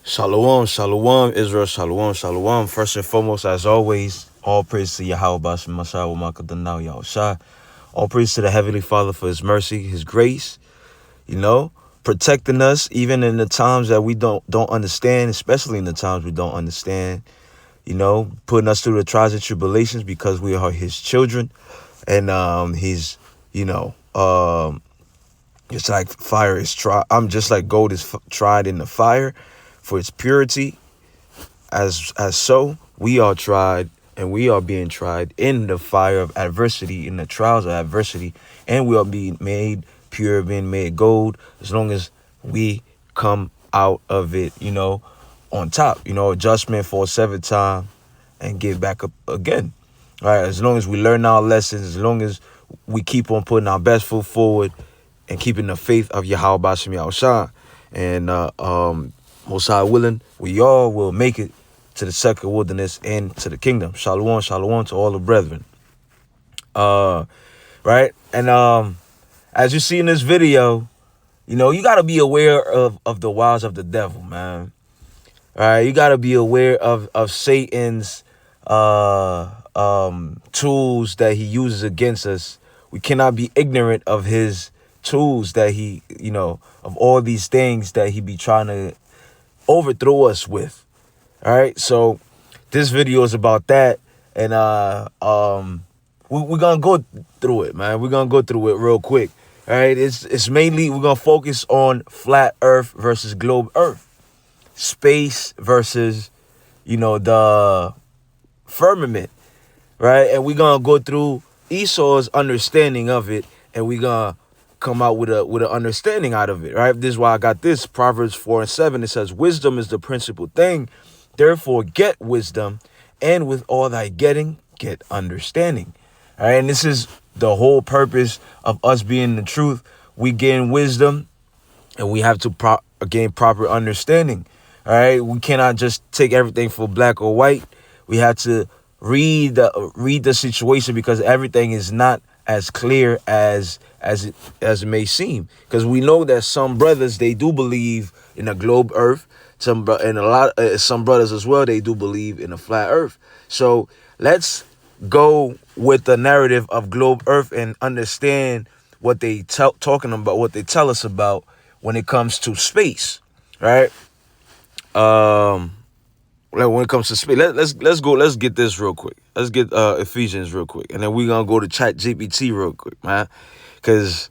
Shalom, shalom, Israel, shalom, shalom. First and foremost, as always, all praise to Yahweh Bashim Mashah Makadanaw Yahushua. All praise to the Heavenly Father for His mercy, His grace, protecting us even in the times that we don't understand, especially in the times we don't understand, putting us through the trials and tribulations because we are His children. And He's, just like fire is tried. I'm just like gold is tried in the fire for its purity. As so, we are tried and we are being tried in the fire of adversity, in the trials of adversity, and we are being made pure, being made gold, as long as we come out of it, on top. Adjustment for a seventh time and get back up again. All right, as long as we learn our lessons, as long as we keep on putting our best foot forward and keeping the faith of Yahweh Bashim Yahushua. And most high willing, we all will make it to the second wilderness and to the kingdom. Shalom, shalom to all the brethren. Right? And as you see in this video, you got to be aware of the wiles of the devil, man. All right? You got to be aware of Satan's tools that he uses against us. We cannot be ignorant of his tools that he, of all these things that he be trying to overthrow us with. All right, so this video is about that, and we're gonna go through it, man. We're gonna go through it real quick. All right, it's mainly we're gonna focus on flat Earth versus globe Earth, space versus the firmament, right? And we're gonna go through Esau's understanding of it, and we're gonna come out with an understanding out of it, right? This is why I got this. Proverbs 4:7. It says, "Wisdom is the principal thing. Therefore, get wisdom, and with all thy getting, get understanding." All right, and this is the whole purpose of us being the truth. We gain wisdom, and we have to gain proper understanding. All right, we cannot just take everything for black or white. We have to read the situation, because everything is not as clear as it may seem. Because we know that some brothers, they do believe in a globe Earth. Some brothers as well, they do believe in a flat Earth. So let's go with the narrative of globe Earth and understand what they talking about, what they tell us about when it comes to space, right? When it comes to space, let's get this real quick. Let's get Ephesians real quick, and then we're gonna go to Chatgpt real quick, man, because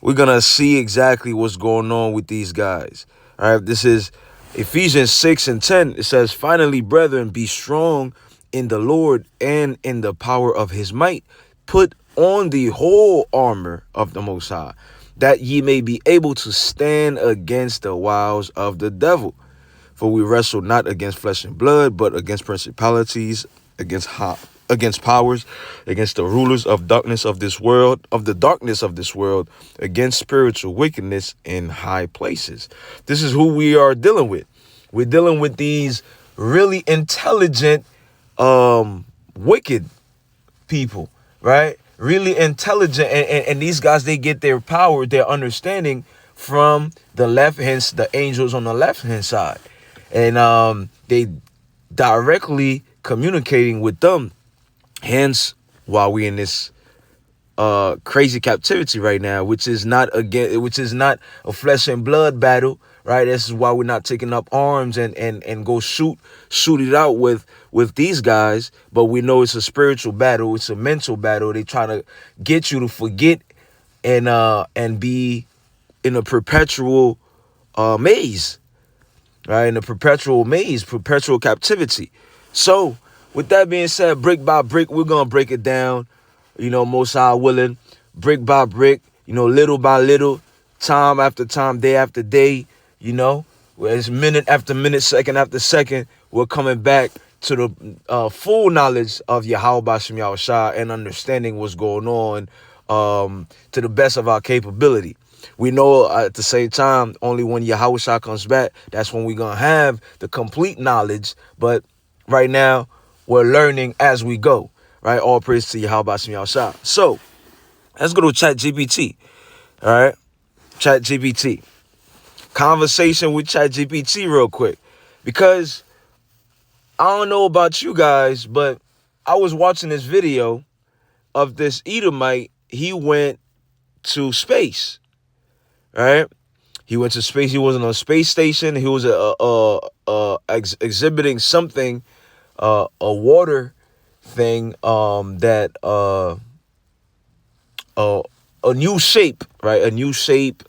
we're gonna see exactly what's going on with these guys. All right, this is Ephesians 6:10. It says, "Finally, brethren, be strong in the Lord and in the power of his might. Put on the whole armor of the Most High, that ye may be able to stand against the wiles of the devil. For we wrestle not against flesh and blood, but against principalities, against powers, against the rulers of darkness of this world, against spiritual wickedness in high places." This is who we are dealing with. We're dealing with these really intelligent, wicked people, right? Really intelligent, and these guys, they get their power, their understanding from the angels on the left hand side. And they directly communicating with them. Hence why we in this crazy captivity right now, which is not a flesh and blood battle, right? This is why we're not taking up arms and go shoot it out with these guys. But we know it's a spiritual battle, it's a mental battle. They try to get you to forget and be in a perpetual maze. Right, in a perpetual maze, perpetual captivity. So, with that being said, brick by brick, we're going to break it down, most high willing, brick by brick, little by little, time after time, day after day, whereas minute after minute, second after second, we're coming back to the full knowledge of Yahweh Bashim Yahushua and understanding what's going on to the best of our capability. We know at the same time, only when Yahushua comes back, that's when we're going to have the complete knowledge. But right now, we're learning as we go, right? All praise to Yahweh Bashim Yahushua. So, let's go to Chatgpt, all right? Chatgpt. Conversation with Chatgpt real quick. Because I don't know about you guys, but I was watching this video of this Edomite. He went to space, right? He went to space. He was on a space station. He was exhibiting something, a water thing, that uh, a new shape, right? A new shape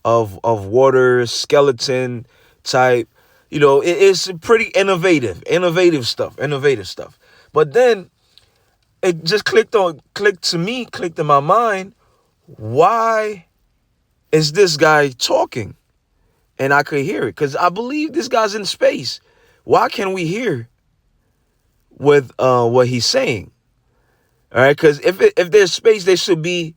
of water skeleton type. It's pretty innovative stuff. But then it just clicked in my mind. Why is this guy talking? And I could hear it because I believe this guy's in space. Why can't we hear with what he's saying? All right, because if there's space, there should be.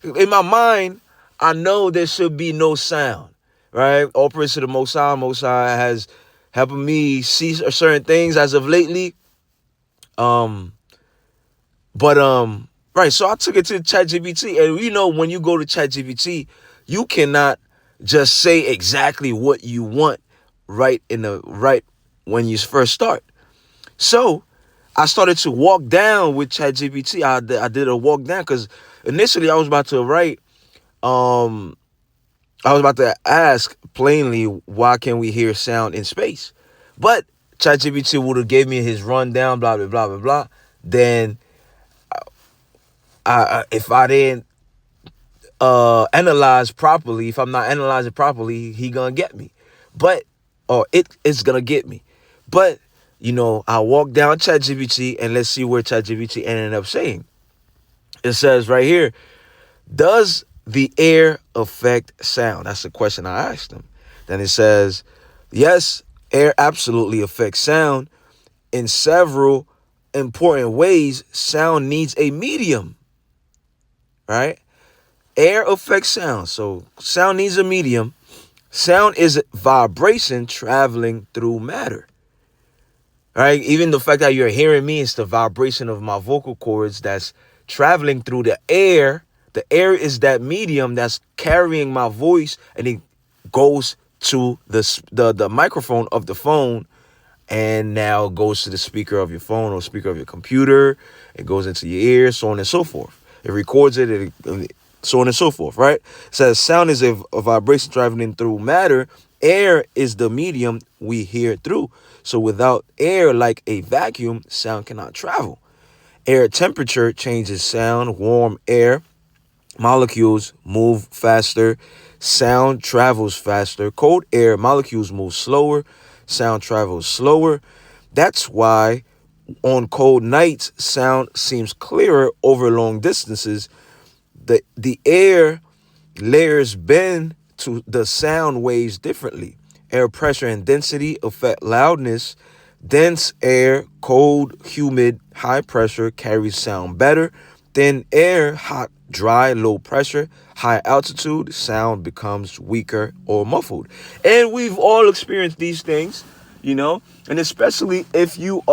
In my mind, I know there should be no sound. Right, all praise to the Most High. Most High has helped me see certain things as of lately. But right. So I took it to Chatgpt, and when you go to Chatgpt, you cannot just say exactly what you want right when you first start. So I started to walk down with ChatGPT. I did a walk down because initially I was about to write. I was about to ask plainly, why can't we hear sound in space? But ChatGPT would have gave me his rundown, blah blah blah blah blah. Then, if I didn't analyze properly, if I'm not analyzing properly, he gonna get me. But or it's gonna get me. But I walk down ChatGPT and let's see where ChatGPT ended up saying. It says right here, does the air affect sound? That's the question I asked him. Then it says, yes, air absolutely affects sound in several important ways. Sound needs a medium, right? Air affects sound. So sound needs a medium. Sound is vibration traveling through matter. Right? Even the fact that you're hearing me, it's the vibration of my vocal cords that's traveling through the air. The air is that medium that's carrying my voice, and it goes to the microphone of the phone, and now goes to the speaker of your phone or speaker of your computer. It goes into your ear, so on and so forth. It records it, so on and so forth, right? It says sound is a vibration traveling through matter. Air is the medium we hear through. So without air, like a vacuum, sound cannot travel. Air temperature changes sound. Warm air molecules move faster. Sound travels faster. Cold air molecules move slower. Sound travels slower. That's why on cold nights, sound seems clearer over long distances. The air layers bend to the sound waves differently. Air pressure and density affect loudness. Dense air, cold, humid, high pressure carries sound better. Thin air, hot, dry, low pressure, high altitude, sound becomes weaker or muffled. And we've all experienced these things, and especially if you've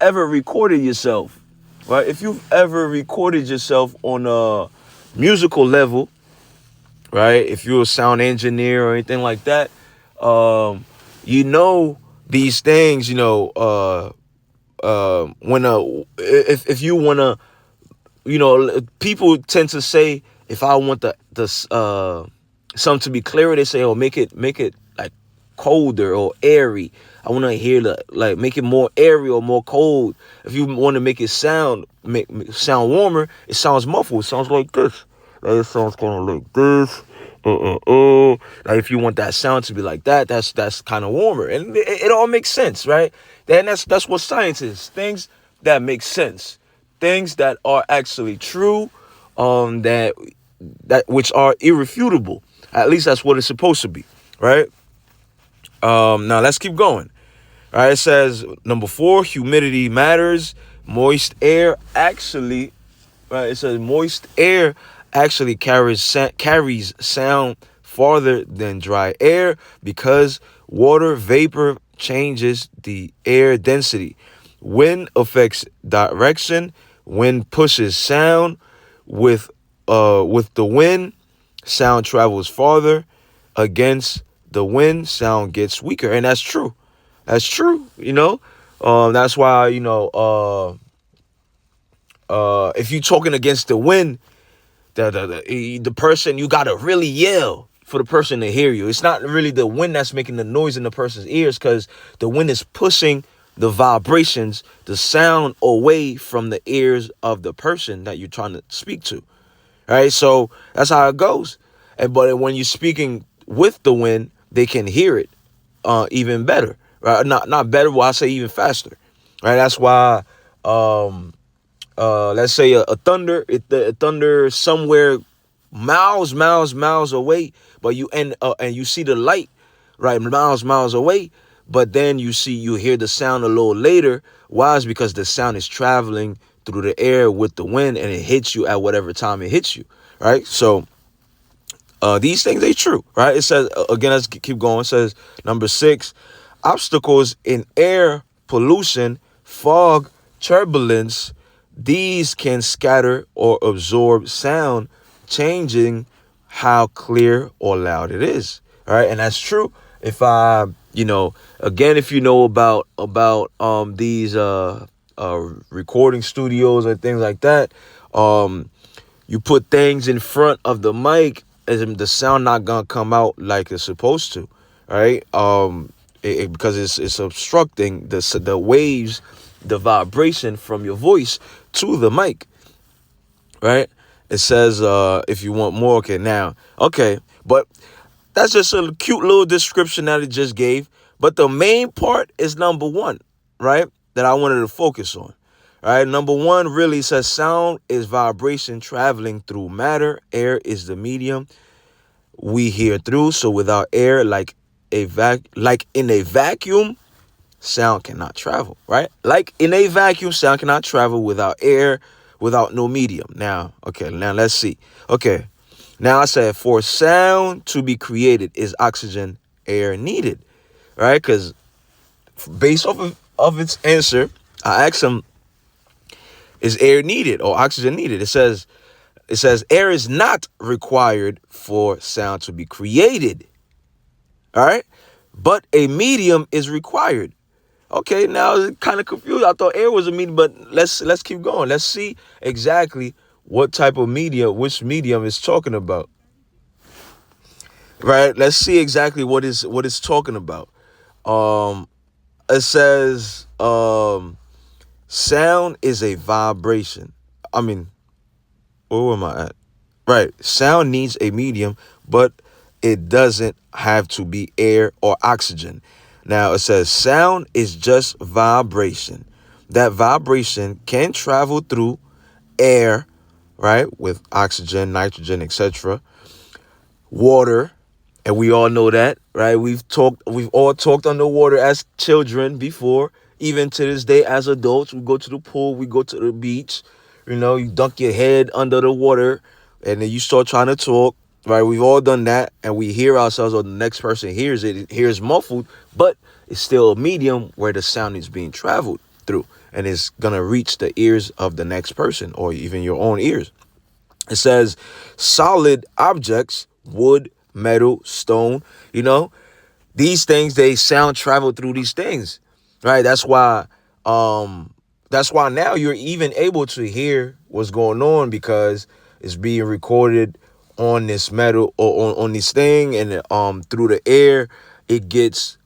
ever recorded yourself, right? If you've ever recorded yourself on a musical level, right? If you're a sound engineer or anything like that, these things, if you wanna, people tend to say, if I want the something to be clearer, they say, oh, make it like colder or airy. I want to hear make it more airy or more cold. If you want to make it sound warmer, it sounds muffled. It sounds like this. Like it sounds kind of like this. Like if you want that sound to be like that, that's kind of warmer, and it all makes sense, right? Then that's what science is. Things that make sense, things that are actually true, that which are irrefutable. At least that's what it's supposed to be, right? Now let's keep going. All right, it says number 4, humidity matters. Moist air actually, right? It says moist air actually carries sound farther than dry air because water vapor changes the air density. Wind affects direction. Wind pushes sound. With the wind, sound travels farther. Against the wind, sound gets weaker. And that's true. That's true. That's why, if you're talking against the wind, the person, you gotta really yell for the person to hear you. It's not really the wind that's making the noise in the person's ears, because the wind is pushing the vibrations, the sound away from the ears of the person that you're trying to speak to. All right, so that's how it goes. But when you're speaking with the wind, they can hear it even better. Right? Not better, well, I say even faster. Right? That's why let's say a thunder, the thunder somewhere miles away, but and you see the light, right, miles away, but then you hear the sound a little later. Why? Is because the sound is traveling through the air with the wind, and it hits you at whatever time it hits you, right? So these things ain't true, right? It says, again, let's keep going. It says, number 6, obstacles in air pollution, fog, turbulence. These can scatter or absorb sound, changing how clear or loud it is. All right, and that's true. If again, if you know about these recording studios and things like that, you put things in front of the mic, and the sound not gonna come out like it's supposed to, right? Because it's obstructing the waves, the vibration from your voice to the mic, right? It says if you want more, but that's just a cute little description that it just gave. But the main part is number 1, right? That I wanted to focus on. All right, number 1 really says sound is vibration traveling through matter. Air is the medium we hear through. So without air, like in a vacuum, sound cannot travel, right? Like in a vacuum, sound cannot travel without air, without no medium. Now let's see. Okay, now I said for sound to be created is oxygen, air needed, right? Because based off of its answer, I asked him, is air needed or oxygen needed? It says air is not required for sound to be created. All right, but a medium is required. Okay, now it's kind of confused. I thought air was a medium, but let's keep going. Let's see exactly what type of medium, which medium is talking about. Right? Let's see exactly what it's talking about. It says sound is a vibration. I mean, where am I at? Right. Sound needs a medium, but it doesn't have to be air or oxygen. Now, it says sound is just vibration. That vibration can travel through air, right, with oxygen, nitrogen, etc., water, and we all know that, right? We've all talked underwater as children before. Even to this day, as adults, we go to the pool, we go to the beach, you dunk your head under the water, and then you start trying to talk, right? We've all done that, and we hear ourselves, or the next person hears it. It hears muffled, but it's still a medium where the sound is being traveled through, and it's gonna reach the ears of the next person, or even your own ears. It says solid objects, wood, metal, stone, these things, they sound travel through these things, right? That's why now you're even able to hear what's going on, because it's being recorded on this metal, or on this thing, and through the air, it gets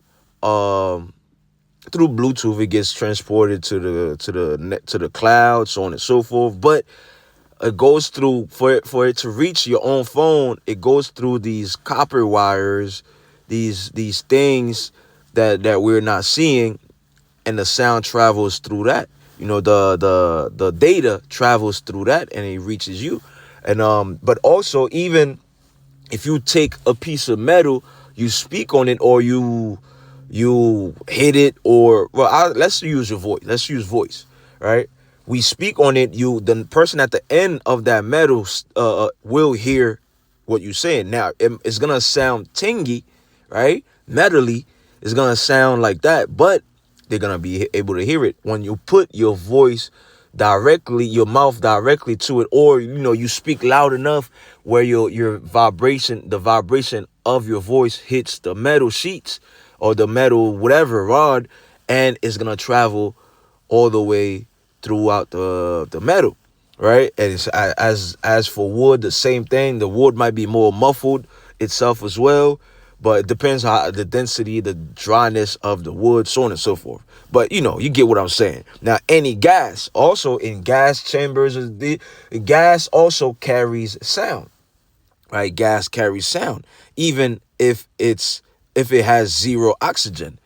through Bluetooth, it gets transported to the cloud, so on and so forth. But it goes through, for it to reach your own phone, it goes through these copper wires, these things that we're not seeing, and the sound travels through that. The data travels through that, and it reaches you. And but also, even if you take a piece of metal, you speak on it, or you hit it, or let's use your voice. Let's use voice, right? We speak on it. The person at the end of that metal will hear what you're saying. Now it's gonna sound tingy, right? Metally, it's gonna sound like that, but they're gonna be able to hear it when you put your voice directly, your mouth directly to it, or you speak loud enough where your vibration, the vibration of your voice hits the metal sheets or the metal whatever rod, and it's gonna travel all the way throughout the metal, right? And it's, as for wood, the same thing. The wood might be more muffled itself as well, but it depends how the density, the dryness of the wood, so on and so forth. But you get what I'm saying. Now, any gas, also in gas chambers, the gas also carries sound, right? Gas carries sound, even if it has zero oxygen,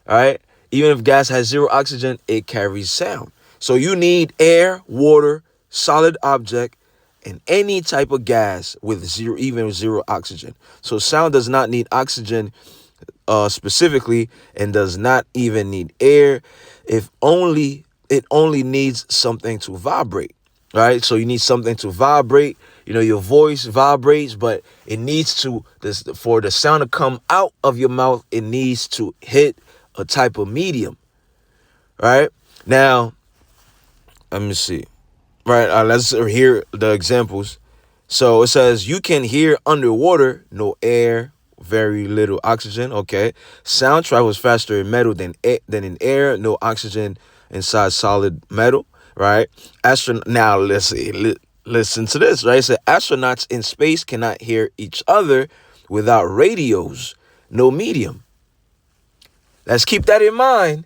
all right? Even if gas has zero oxygen, it carries sound. So you need air, water, solid object, and any type of gas with zero, even zero oxygen. So sound does not need oxygen specifically, and does not even need air. If only it only needs something to vibrate, right? So you need something to vibrate. Your voice vibrates, but it needs to, this, for the sound to come out of your mouth, it needs to hit a type of medium, right? Now, let me see. Right, let's hear the examples. So it says you can hear underwater, no air, very little oxygen. Okay, sound travels faster in metal than in air, no oxygen inside solid metal. Right, now let's see. Listen to this. Right, it says astronauts in space cannot hear each other without radios, no medium. Let's keep that in mind.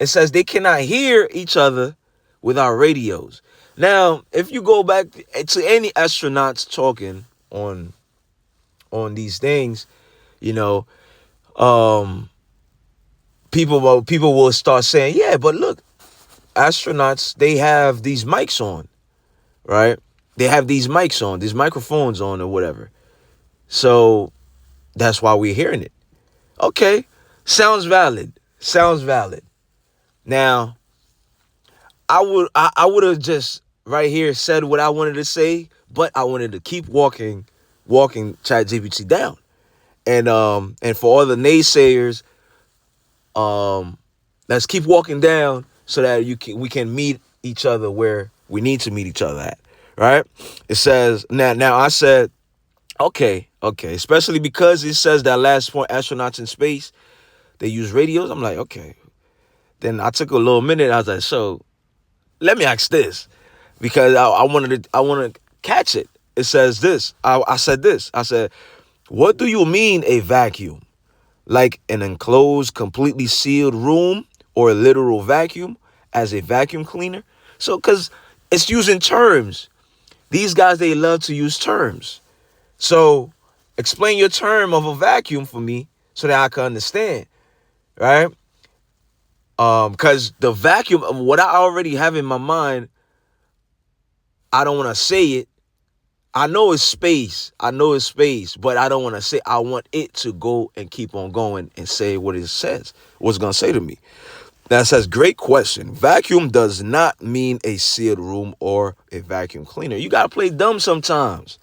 It says they cannot hear each other without radios. Now, if you go back to any astronauts talking on these things, people will start saying, yeah, but look, astronauts, they have these mics on, right? They have these mics on, these microphones on or whatever. So that's why we're hearing it. Okay, sounds valid. Sounds valid. Now, I would have just right here said what I wanted to say, but I wanted to keep walking Chatgpt down. And for all the naysayers, let's keep walking down so that we can meet each other where we need to meet each other at. Right? It says now I said, okay, especially because it says that last point, astronauts in space, they use radios. I'm like, okay. Then I took a little minute. I was like, so let me ask this, because I wanted to catch it. It says this. I said this. I said, what do you mean a vacuum? Like an enclosed, completely sealed room, or a literal vacuum as a vacuum cleaner? So, because it's using terms. These guys, they love to use terms. So explain your term of a vacuum for me so that I can understand, right? Because the vacuum, what I already have in my mind, I don't want to say it. I know it's space, but I don't want to say. I want it to go and keep on going and say what it says, what's going to say to me. That says, great question. Vacuum does not mean a sealed room or a vacuum cleaner. You got to play dumb sometimes,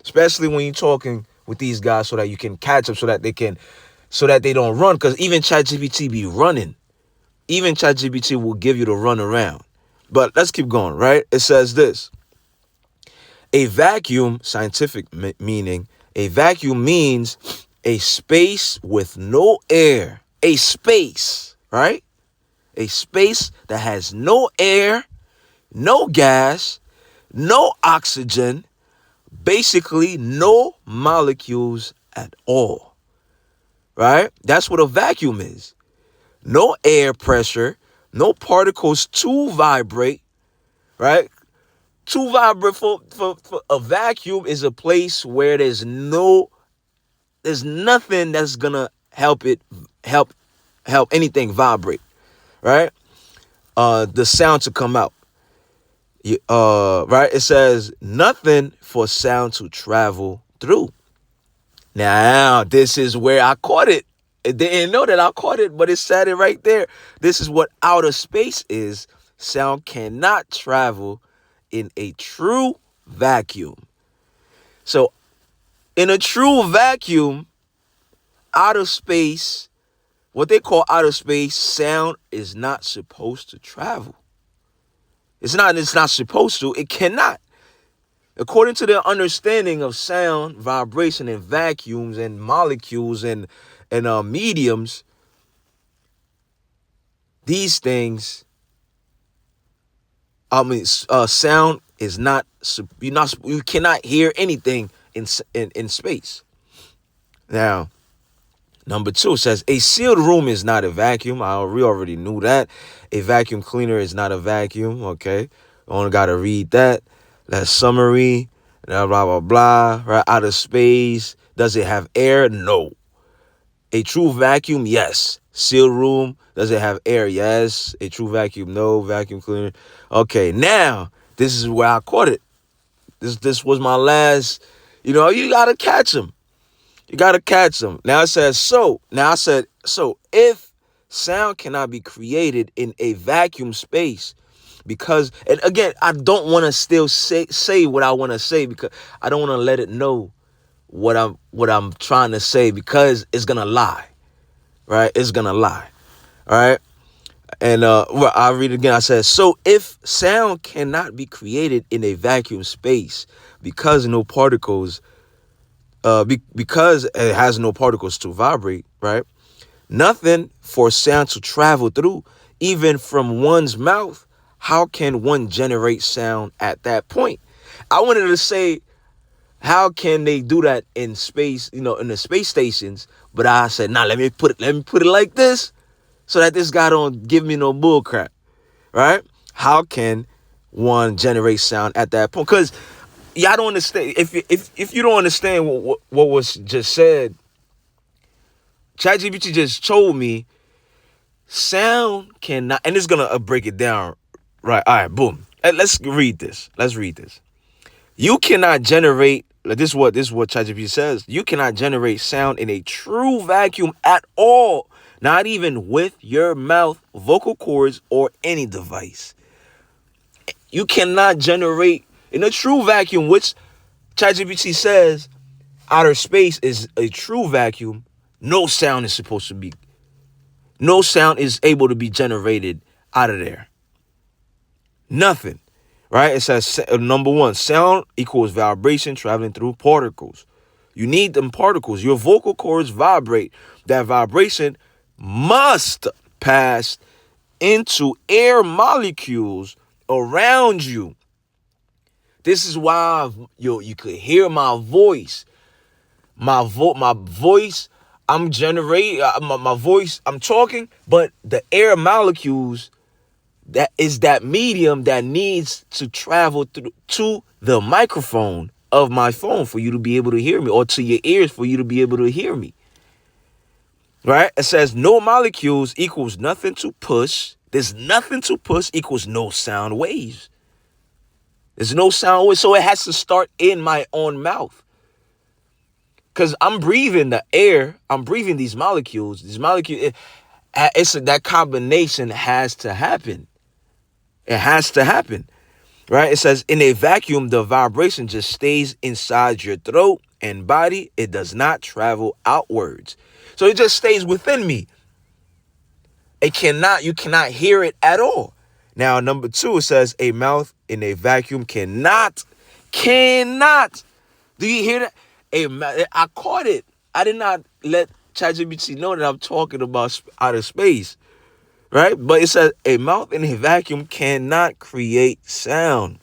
especially when you're talking with these guys so that you can catch up, so that they don't run. Because even ChatGPT be running. Even ChatGPT will give you the run around. But let's keep going, right? It says this. A vacuum, scientific meaning, a vacuum means a space with no air. A space, right? A space that has no air, no gas, no oxygen, basically no molecules at all, right? That's what a vacuum is. No air pressure, no particles to vibrate, right? To vibrate for a vacuum is a place where there's nothing that's gonna help anything vibrate, right? The sound to come out. Right? It says nothing for sound to travel through. Now, this is where I caught it. I didn't know that I caught it, but it said it right there. This is what outer space is. Sound cannot travel in a true vacuum. So, in a true vacuum, outer space, what they call outer space, sound is not supposed to travel. It's not supposed to. It cannot. According to their understanding of sound, vibration, and vacuums and molecules and mediums, these things, sound is not, you cannot hear anything in space. Now, number 2 says a sealed room is not a vacuum. We already knew that. A vacuum cleaner is not a vacuum. Okay, only got to read that. That summary. Blah blah blah. Right, out of space. Does it have air? No. A true vacuum? Yes. Sealed room? Does it have air? Yes. A true vacuum? No. Vacuum cleaner? Okay. Now this is where I caught it. This was my last. You gotta catch them. You gotta catch them. Now it says so. Now I said so. If sound cannot be created in a vacuum space, because, and again, I don't want to still say what I want to say, because I don't want to let it know what I'm trying to say, because it's gonna lie, right? It's gonna lie, all right. And well, I'll read it again. I said, so if sound cannot be created in a vacuum space because no particles. Because it has no particles to vibrate, right? Nothing for sound to travel through, even from one's mouth. How can one generate sound at that point? I wanted to say, how can they do that in space, in the space stations? But I said, nah, let me put it like this, so that this guy don't give me no bull crap, right? How can one generate sound at that point? Because y'all don't understand. If you don't understand what was just said, Chatgpt just told me sound cannot, and it's gonna break it down, right? All right, boom. Let's read this. You cannot generate. This is what Chatgpt says. You cannot generate sound in a true vacuum at all, not even with your mouth, vocal cords, or any device. You cannot generate in a true vacuum, which ChatGPT says outer space is a true vacuum. No sound is able to be generated out of there. Nothing, right? It says, number 1, sound equals vibration traveling through particles. You need them particles. Your vocal cords vibrate. That vibration must pass into air molecules around you. This is why you could hear my voice. My voice, I'm generating my voice, I'm talking, but the air molecules, that is that medium that needs to travel through to the microphone of my phone for you to be able to hear me, or to your ears for you to be able to hear me. Right? It says no molecules equals nothing to push. There's nothing to push equals no sound waves. There's no sound waves, so it has to start in my own mouth. Because I'm breathing the air. I'm breathing these molecules. That combination has to happen. It has to happen, right? It says in a vacuum, the vibration just stays inside your throat and body. It does not travel outwards. So it just stays within me. You cannot hear it at all. Now, number 2, it says a mouth in a vacuum cannot. Do you hear that? I caught it. I did not let ChatGPT know that I'm talking about outer space, right? But it says a mouth in a vacuum cannot create sound.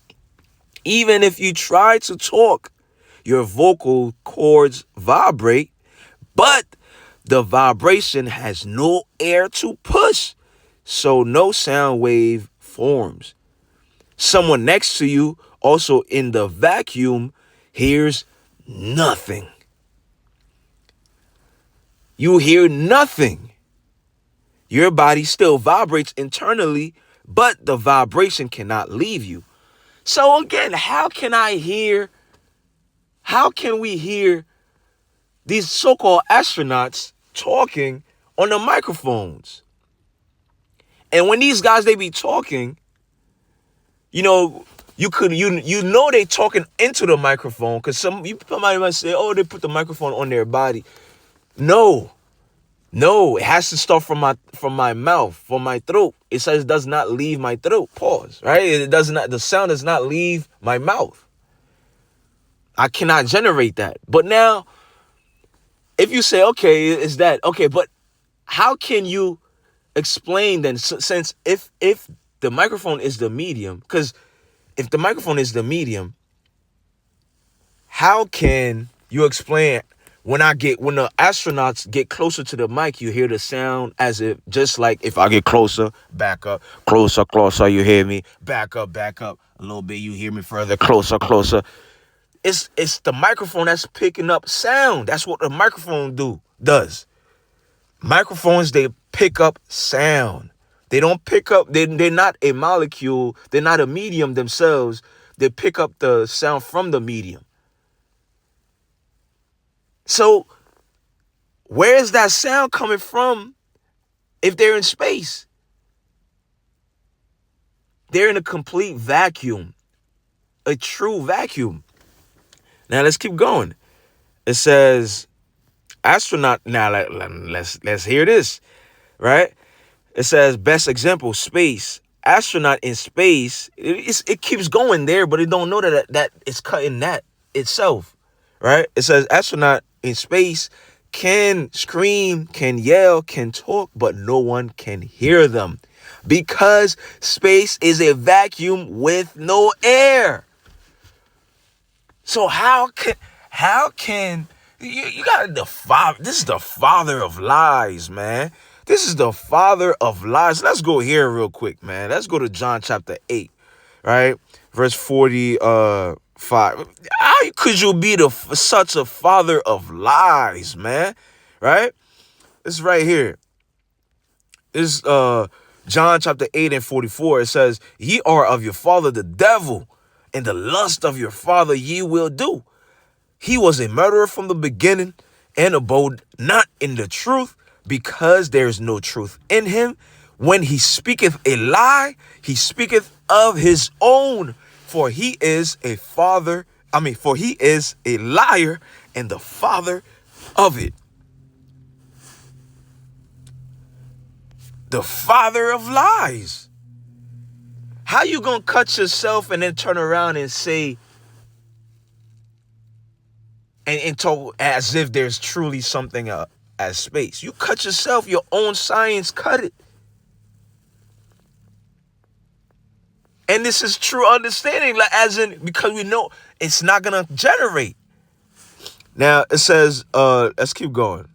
Even if you try to talk, your vocal cords vibrate, but the vibration has no air to push, so no sound wave forms. Someone next to you, also in the vacuum, hears nothing. You hear nothing. Your body still vibrates internally, but the vibration cannot leave you. So again, how can we hear these so-called astronauts talking on the microphones? And when these guys, they be talking, they talking into the microphone, because somebody might say, oh, they put the microphone on their body. No, it has to start from my mouth, from my throat. It says it does not leave my throat. Pause. Right? The sound does not leave my mouth. I cannot generate that. But now, if you say, okay, is that okay? But how can you explain then? Since if the microphone is the medium, because if the microphone is the medium, how can you explain when the astronauts get closer to the mic, you hear the sound as if just like if I get closer, back up, closer, closer, you hear me, back up, a little bit, you hear me further, closer, closer. It's the microphone that's picking up sound. That's what the microphone does. Microphones, they pick up sound. They don't pick up, they're not a molecule, they're not a medium themselves. They pick up the sound from the medium. So where is that sound coming from if they're in space? They're in a complete vacuum, a true vacuum. Now let's keep going. It says astronaut. Now let's hear this, right? It says best example, space. Astronaut in space. It keeps going there, but it don't know that it's cutting that itself, right? It says astronaut in space can scream, can yell, can talk, but no one can hear them because space is a vacuum with no air. So how can you got the father? This is the father of lies, man. This is the father of lies. Let's go here real quick, man. Let's go to John chapter 8, right? Verse 45. How could you be such a father of lies, man? Right? It's right here. This John chapter 8 and 44. It says, ye are of your father the devil, and the lust of your father ye will do. He was a murderer from the beginning and abode not in the truth, because there is no truth in him. When he speaketh a lie, he speaketh of his own, for he is a liar and the father of it. The father of lies. How you gonna cut yourself and then turn around and say and talk as if there's truly something as space? You cut yourself, your own science cut it. And this is true understanding, like as in, because we know it's not gonna generate. Now it says, let's keep going.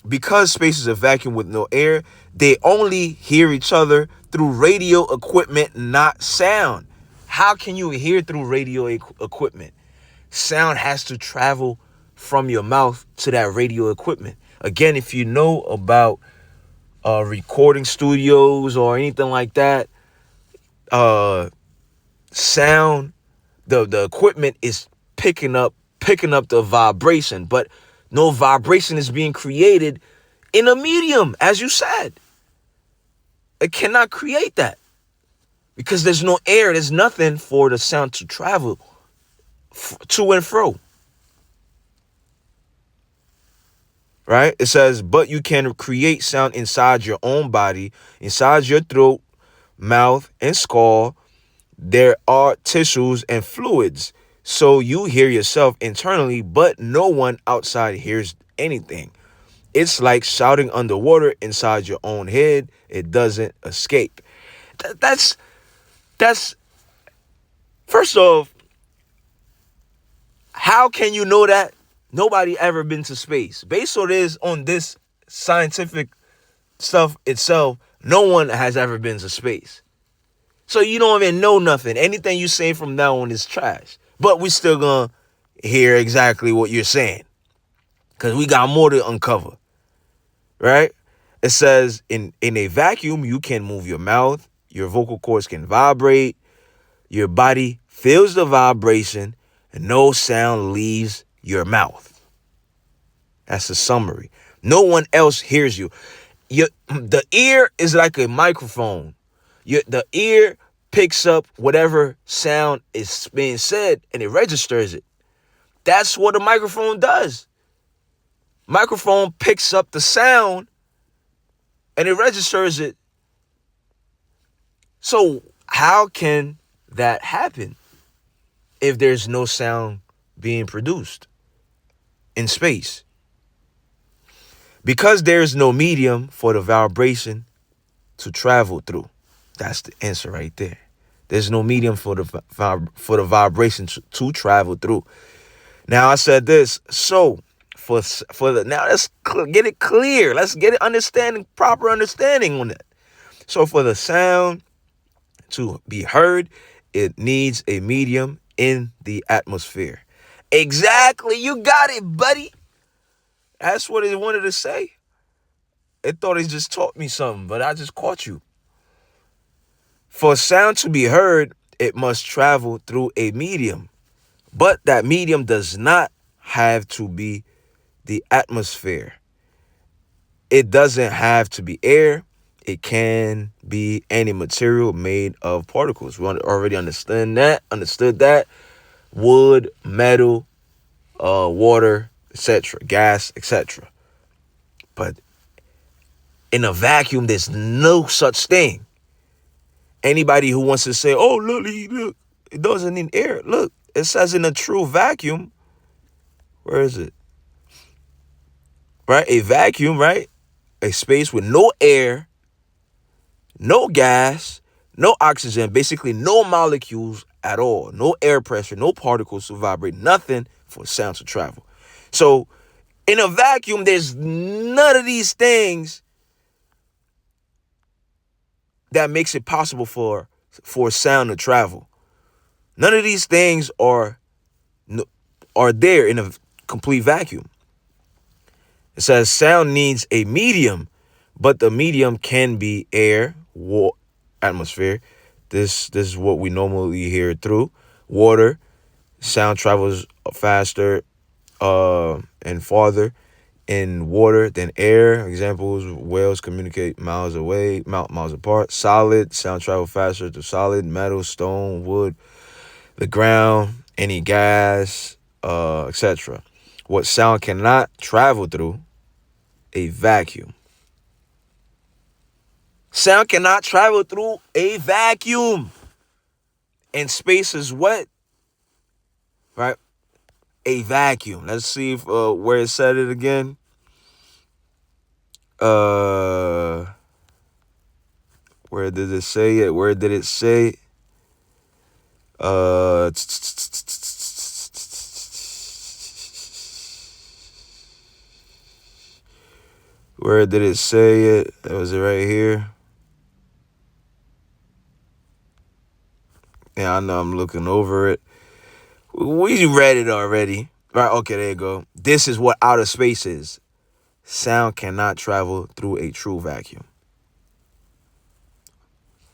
Because space is a vacuum with no air, they only hear each other through radio equipment, not sound. How can you hear through radio equipment? Sound has to travel from your mouth to that radio equipment. Again, if you know about recording studios or anything like that, sound, the equipment is picking up the vibration, but no vibration is being created in a medium, as you said. It cannot create that because there's no air, there's nothing for the sound to travel to and fro. Right? It says, but you can create sound inside your own body, inside your throat, mouth, and skull. There are tissues and fluids. So you hear yourself internally, but no one outside hears anything. It's like shouting underwater inside your own head. It doesn't escape. That's first off, how can you know that? Nobody ever been to space. Based on this scientific stuff itself, no one has ever been to space. So you don't even know nothing. Anything you say from now on is trash. But we still gonna hear exactly what you're saying, because we got more to uncover. Right? It says in a vacuum, you can move your mouth, your vocal cords can vibrate, your body feels the vibration, and no sound leaves your mouth. That's the summary. No one else hears you. The ear is like a microphone. The ear picks up whatever sound is being said and it registers it. That's what a microphone does. Microphone picks up the sound and it registers it. So how can that happen if there's no sound being produced in space. Because there is no medium for the vibration to travel through. That's the answer right there. There's no medium for the vibration to travel through. Now I said this. So now let's get it clear. Let's get it proper understanding on it. So for the sound to be heard, it needs a medium in the atmosphere. Exactly. You got it, buddy. That's what it wanted to say. It thought it just taught me something, but I just caught you. For sound to be heard, it must travel through a medium. But that medium does not have to be the atmosphere. It doesn't have to be air. It can be any material made of particles. We already understood that. Wood, metal, water, etc., gas, etc. But in a vacuum, there's no such thing. Anybody who wants to say, oh, look, it doesn't need air. Look, it says in a true vacuum. Where is it? Right? A vacuum, right? A space with no air, no gas, no oxygen, basically no molecules at all. No air pressure, no particles to vibrate, nothing for sound to travel. So in a vacuum, there's none of these things that makes it possible for sound to travel. None of these things are there in a complete vacuum. It says sound needs a medium, but the medium can be air, atmosphere. This is what we normally hear through. Water. Sound travels faster and farther in water than air. Examples: whales communicate miles apart. Solid. Sound travel faster to solid. Metal, stone, wood, the ground, any gas, etc. What sound cannot travel through? A vacuum. Sound cannot travel through a vacuum. And space is what? Right? A vacuum. Let's see if where it said it again. Where did it say it? Where did it say? Where did it say it? That was it right here. Yeah, I know I'm looking over it. We read it already. Right, okay, there you go. This is what outer space is. Sound cannot travel through a true vacuum.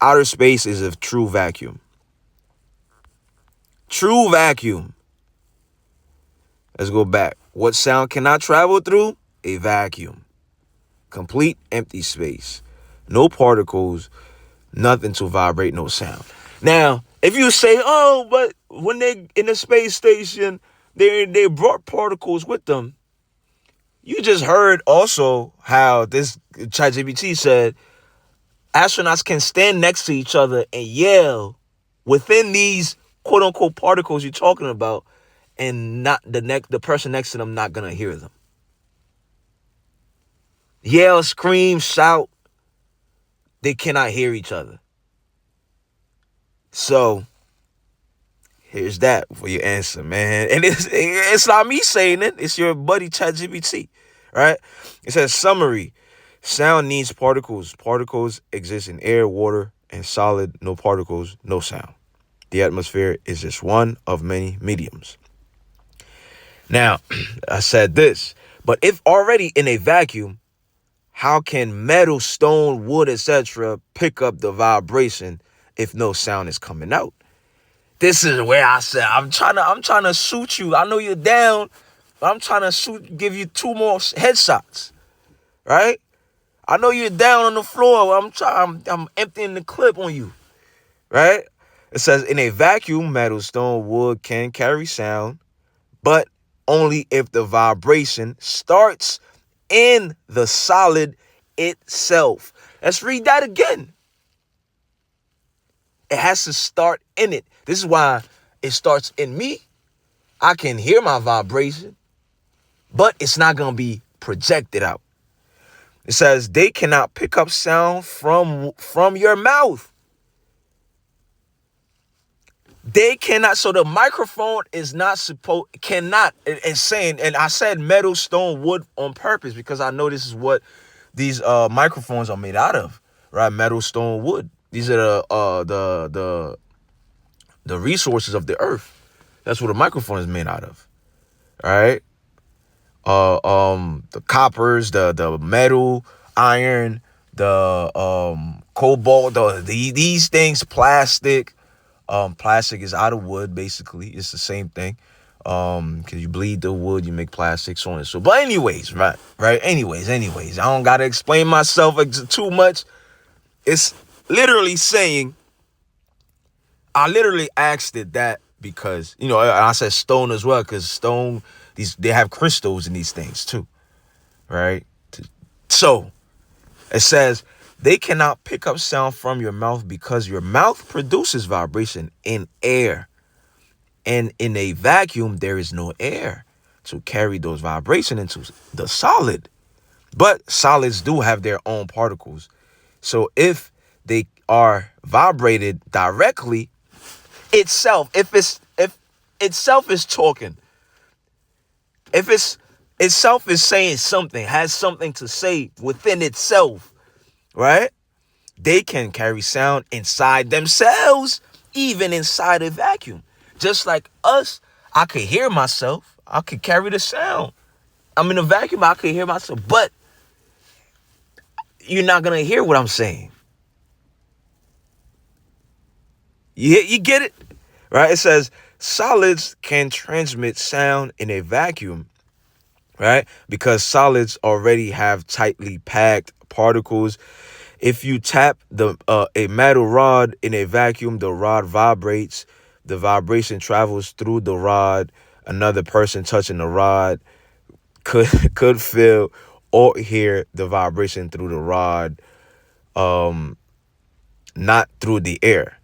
Outer space is a true vacuum. True vacuum. Let's go back. What sound cannot travel through? A vacuum. Complete empty space. No particles, nothing to vibrate, no sound. Now, if you say, oh, but when they in the space station, they brought particles with them. You just heard also how this Chatgpt said astronauts can stand next to each other and yell within these quote unquote particles you're talking about, and not the person next to them not gonna hear them. Yell, scream, shout. They cannot hear each other. So here's that for your answer, man. And it's not me saying it. It's your buddy ChatGPT, right? It says summary. Sound needs particles. Particles exist in air, water, and solid. No particles, no sound. The atmosphere is just one of many mediums. Now, I said this, but if already in a vacuum, how can metal, stone, wood, etc. pick up the vibration if no sound is coming out? This is where I said I'm trying to shoot you. I know you're down, but I'm trying to give you 2 more headshots, right? I know you're down on the floor. I'm emptying the clip on you, right? It says in a vacuum, metal, stone, wood can carry sound, but only if the vibration starts in the solid itself. Let's read that again. It has to start in it. This is why it starts in me I can hear my vibration, but it's not going to be projected out. It says they cannot pick up sound from your mouth. They cannot. So the microphone is not supposed, cannot, it's saying, and I said metal, stone, wood on purpose because I know this is what these microphones are made out of, right? Metal, stone, wood. These are the resources of the earth. That's what a microphone is made out of, all right? The coppers, the metal, iron, the cobalt, these things, plastic. Plastic is out of wood, basically. It's the same thing. Because you bleed the wood, you make plastic, so on and so. But anyways, right. Anyways, I don't gotta explain myself too much. It's literally saying, I literally asked it that because, I said stone as well, because stone, they have crystals in these things too, right? So it says they cannot pick up sound from your mouth because your mouth produces vibration in air. And in a vacuum, there is no air to carry those vibrations into the solid. But solids do have their own particles. So if they are vibrated directly, if itself is talking, if itself is saying something, has something to say within itself, right? They can carry sound inside themselves, even inside a vacuum. Just like us, I could hear myself. I could carry the sound. I'm in a vacuum, I could hear myself. But you're not going to hear what I'm saying. You get it? Right? It says solids can transmit sound in a vacuum, right? Because solids already have tightly packed particles. If you tap a metal rod in a vacuum, the rod vibrates. The vibration travels through the rod. Another person touching the rod could feel or hear the vibration through the rod, not through the air.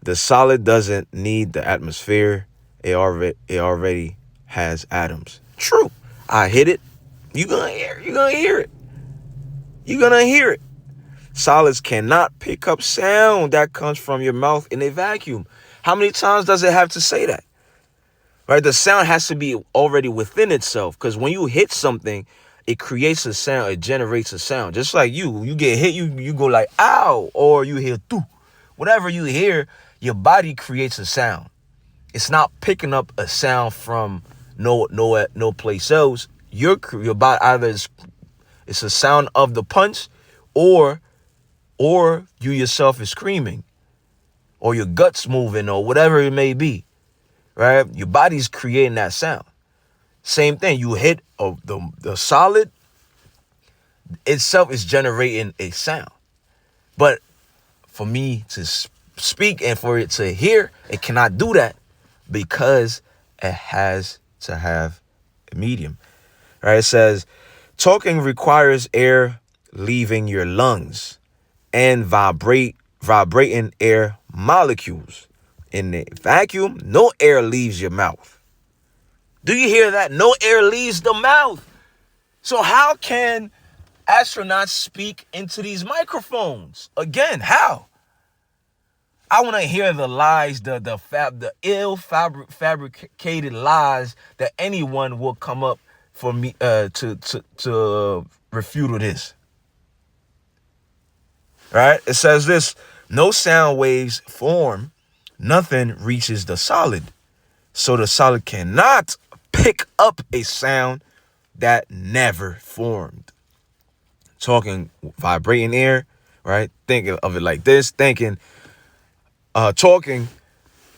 The solid doesn't need the atmosphere. It already has atoms. True. I hit it. You're gonna hear it. You're gonna hear it. Solids cannot pick up sound that comes from your mouth in a vacuum. How many times does it have to say that? Right? The sound has to be already within itself, because when you hit something, it creates a sound. It generates a sound. Just like you get hit, you go like, ow, or you hear doo. Whatever you hear, your body creates a sound. It's not picking up a sound from no place else. Your body either it's a sound of the punch, or you yourself is screaming, or your guts moving, or whatever it may be, right? Your body's creating that sound. Same thing. You hit the solid itself is generating a sound. But for me to speak and for it to hear, it cannot do that because it has to have a medium, right? It says talking requires air leaving your lungs and vibrating air molecules. In the vacuum, no air leaves your mouth. Do you hear that? No air leaves the mouth. So how can astronauts speak into these microphones? Again, how? I want to hear the lies, the fabricated lies that anyone will come up for me to refute this. Right? It says this: no sound waves form, nothing reaches the solid. So the solid cannot pick up a sound that never formed. Talking vibrating air, right? Thinking of it like this, talking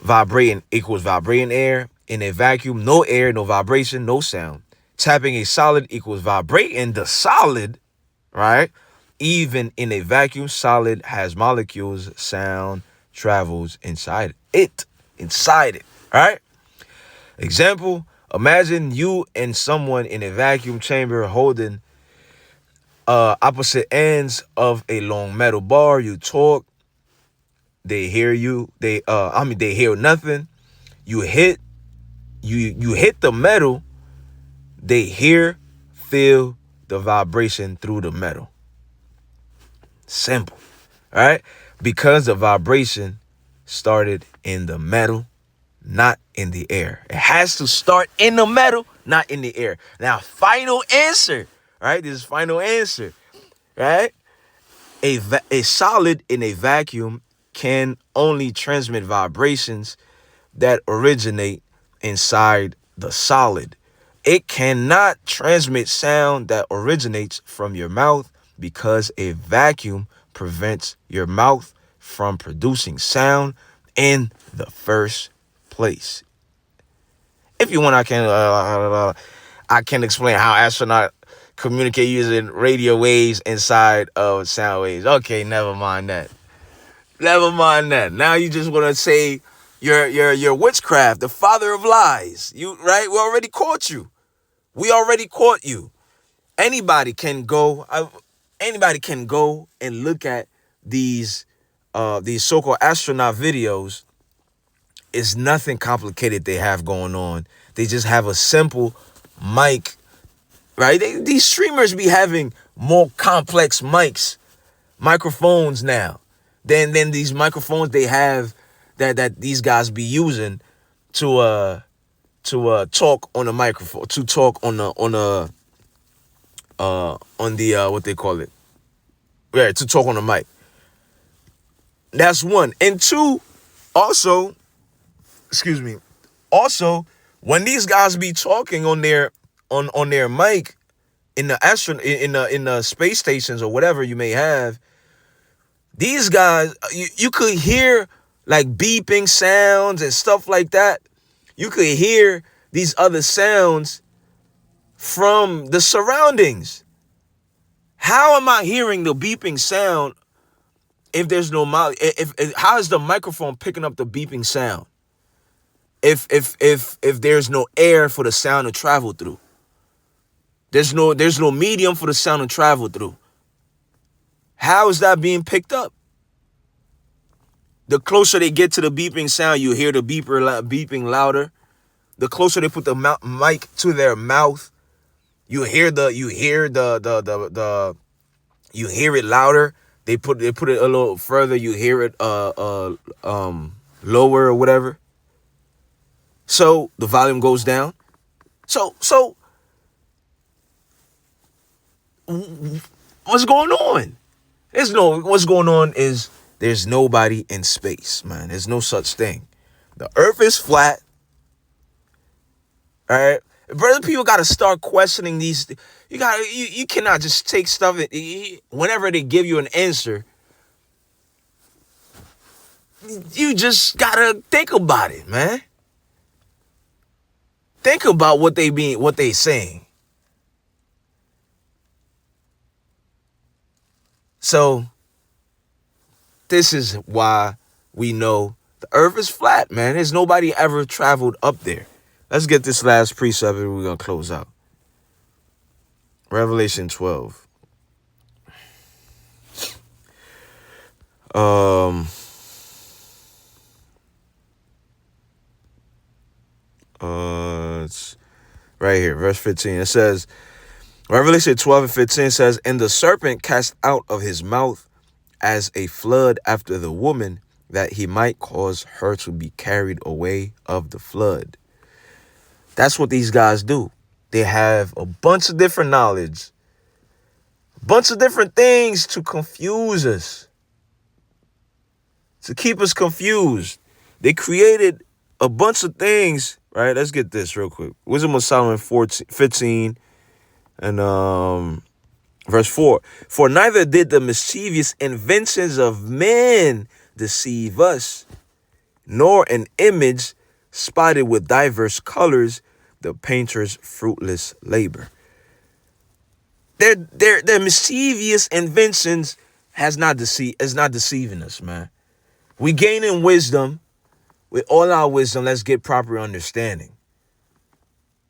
vibrating equals vibrating air. In a vacuum, no air, no vibration, no sound. Tapping a solid equals vibrating the solid, right? Even in a vacuum, solid has molecules, sound travels inside it, right? Example, imagine you and someone in a vacuum chamber holding opposite ends of a long metal bar. You talk, they hear you, they hear nothing. You hit you hit the metal, they hear, feel the vibration through the metal. Simple. All right? Because the vibration started in the metal, not in the air. It has to start in the metal, not in the air. Now, final answer. All right? This is final answer. Right? A solid in a vacuum can only transmit vibrations that originate inside the solid. It cannot transmit sound that originates from your mouth because a vacuum prevents your mouth from producing sound in the first place. If you want, I can explain how astronauts communicate using radio waves inside of sound waves. Okay, never mind that. Never mind that. Now you just want to say your witchcraft, the father of lies. You right? We already caught you. We already caught you. Anybody can go. Anybody can go and look at these so-called astronaut videos. It's nothing complicated they have going on. They just have a simple mic, right? These streamers be having more complex microphones now than these microphones they have that these guys be using to talk on the microphone, to talk on the what they call it, yeah, to talk on the mic. That's one. And two, also, excuse me, also when these guys be talking on their mic in the space stations or whatever you may have, these guys, you could hear like beeping sounds and stuff like that. You could hear these other sounds from the surroundings. How am I hearing the beeping sound if there's no mouth? If how is the microphone picking up the beeping sound? If there's no air for the sound to travel through. There's no medium for the sound to travel through. How is that being picked up? The closer they get to the beeping sound, you hear the beeping louder. The closer they put the mic to their mouth, you hear it louder. They put it a little further, you hear it lower or whatever. So the volume goes down. So what's going on? What's going on is there's nobody in space, man. There's no such thing. The earth is flat. All right. Brother, people got to start questioning these. You cannot just take stuff. Whenever they give you an answer, you just got to think about it, man. Think about what they saying. So this is why we know the earth is flat, man. There's nobody ever traveled up there. Let's get this last precept and we're going to close out. Revelation 12. It's right here, verse 15. It says, Revelation 12 and 15 says, and the serpent cast out of his mouth as a flood after the woman, that he might cause her to be carried away of the flood. That's what these guys do. They have a bunch of different knowledge, a bunch of different things to confuse us, to keep us confused. They created a bunch of things, right? Let's get this real quick. Wisdom of Solomon 15 and verse 4. For neither did the mischievous inventions of men deceive us, nor an image spotted with diverse colors the painter's fruitless labor. Their mischievous inventions is not deceiving us, man. We gaining wisdom. With all our wisdom, let's get proper understanding.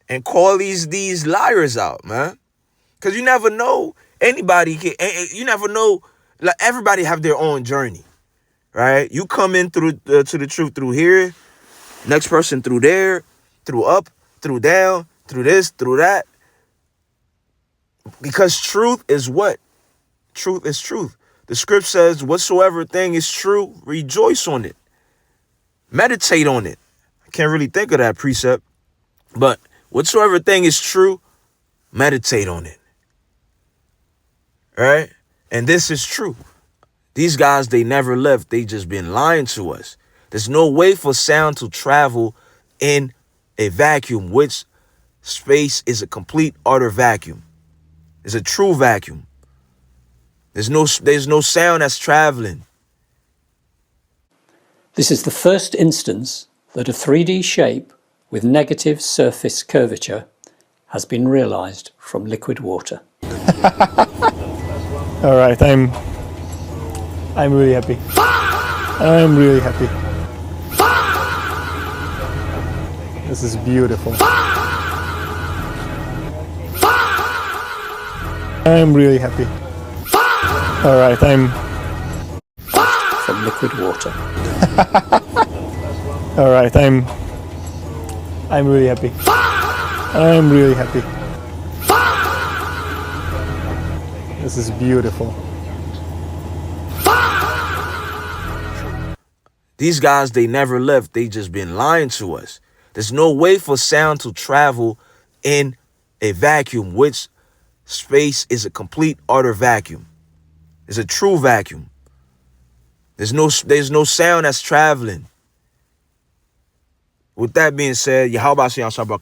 And call these liars out, man. Because you never know. You never know. Like, everybody have their own journey, right? You come in through to the truth through here. Next person through there. through up, through down, through this, through that. Because truth is what? Truth is truth. The script says, whatsoever thing is true, rejoice on it. Meditate on it. I can't really think of that precept, but whatsoever thing is true, meditate on it. All right? And this is true. These guys, they never left. They just been lying to us. There's no way for sound to travel in a vacuum, which space is a complete utter vacuum. It's a true vacuum. There's no sound that's traveling. This is the first instance that a 3D shape with negative surface curvature has been realized from liquid water. All right, I'm really happy. I'm really happy. This is beautiful. I'm really happy. All right, from liquid water. All right, I'm really happy. I'm really happy. This is beautiful. These guys, they never left. They just been lying to us. There's no way for sound to travel in a vacuum, which space is a complete utter vacuum. It's a true vacuum. There's no sound that's traveling. With that being said, Yahweh Shabbat.